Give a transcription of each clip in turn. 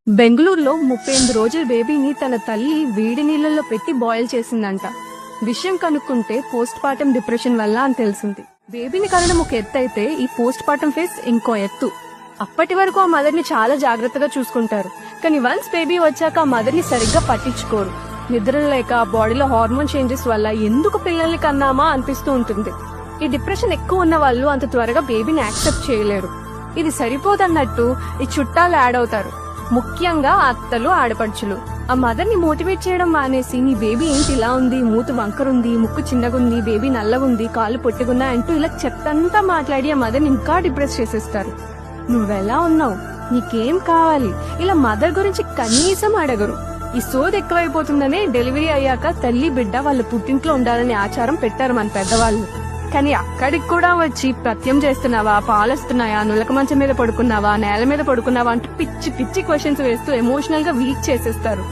బెంగళూరులో 38 రోజుల బేబీని తన తల్లి వేడి నీళ్ళల్లో పెట్టి బాయిల్ చేసిందంట. విషయం కనుక్కుంటే పోస్ట్ పార్టం డిప్రెషన్ వల్ల అని తెలిసింది. బేబీని కనడం ఒక ఎత్తు అయితే ఈ పోస్ట్ పార్టం ఫేస్ ఇంకో ఎత్తు. అప్పటి వరకు ఆ మదర్ ని చాలా జాగ్రత్తగా చూసుకుంటారు, కానీ వన్స్ బేబీ వచ్చాక ఆ మదర్ ని సరిగ్గా పట్టించుకోరు. నిద్ర లేక బాడీలో హార్మోన్ చేంజెస్ వల్ల ఎందుకు పిల్లల్ని కన్నామా అనిపిస్తూ ఉంటుంది. ఈ డిప్రెషన్ ఎక్కువ ఉన్న వాళ్ళు అంత త్వరగా బేబీని యాక్సెప్ట్ చేయలేరు. ఇది సరిపోదన్నట్టు ఈ చుట్టాలు యాడ్ అవుతారు, ముఖ్యంగా అత్తలు ఆడపడుచులు. ఆ మదర్ ని మోటివేట్ చేయడం మానేసి నీ బేబీ ఏంటి ఇలా ఉంది, మూతి వంకరుంది, ముక్కు చిన్నగుంది, బేబీ నల్లగుంది, కాళ్ళు పొట్టిగున్నా అంటూ ఇలా చెత్తంతా మాట్లాడి ఆ మదర్ ని ఇంకా డిప్రెస్ చేసేస్తారు. నువ్వెలా ఉన్నావు, నీకేం కావాలి, ఇలా మదర్ గురించి కనీసం అడగరు. ఈ సోది ఎక్కువైపోతుందనే డెలివరీ అయ్యాక తల్లి బిడ్డ వాళ్ళ పుట్టింట్లో ఉండాలనే ఆచారం పెట్టారు మన పెద్దవాళ్ళు. కానీ అక్కడికి కూడా వచ్చి పథ్యం చేస్తున్నావా, పాలొస్తున్నాయా, నులక మంచం మీద పడుకున్నావా, నేల మీద పడుకున్నావా అంటూ పిచ్చి పిచ్చి క్వశ్చన్స్ వేస్తూ ఎమోషనల్ గా వీక్ చేసేస్తారు.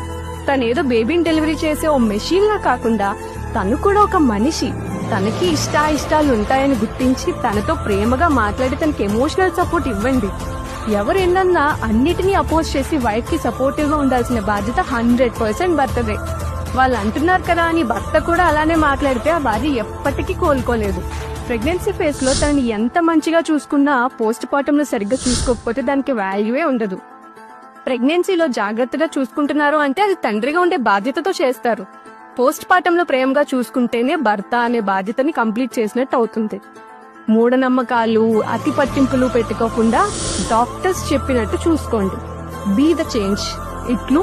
తనేదో బేబీని డెలివరీ చేసే ఓ మెషిన్ లా కాకుండా తను కూడా ఒక మనిషి. తనకి ఇష్టాలు ఉంటాయని గుర్తించి తనతో ప్రేమగా మాట్లాడి తనకి ఎమోషనల్ సపోర్ట్ ఇవ్వండి. ఎవరు ఎన్నన్నా అన్నిటినీ అపోజ్ చేసి వైఫ్ కి సపోర్టివ్ గా ఉండాల్సిన బాధ్యత 100% భర్తదే. వాళ్ళు అంటున్నారు కదా అని భర్త కూడా అలానే మాట్లాడితే ఆ భార్య ఎప్పటికీ కోలుకోలేదు. ప్రెగ్నెన్సీ ఫేజ్ లో తనని ఎంత మంచిగా చూసుకున్నా పోస్ట్ పార్టం లో సరిగ్గా చూసుకోకపోతే దానికి వాల్యూవే ఉండదు. ప్రెగ్నెన్సీలో జాగ్రత్తగా చూసుకుంటున్నారు అంటే అది తండ్రిగా ఉండే బాధ్యతతో చేస్తారు. పోస్ట్ పార్టం లో ప్రేమగా చూసుకుంటేనే భర్త అనే బాధ్యతని కంప్లీట్ చేసినట్టు అవుతుంది. మూఢనమ్మకాలు, అతి పట్టింపులు పెట్టుకోకుండా డాక్టర్స్ చెప్పినట్టు చూసుకోండి. Be the change. ఇట్లు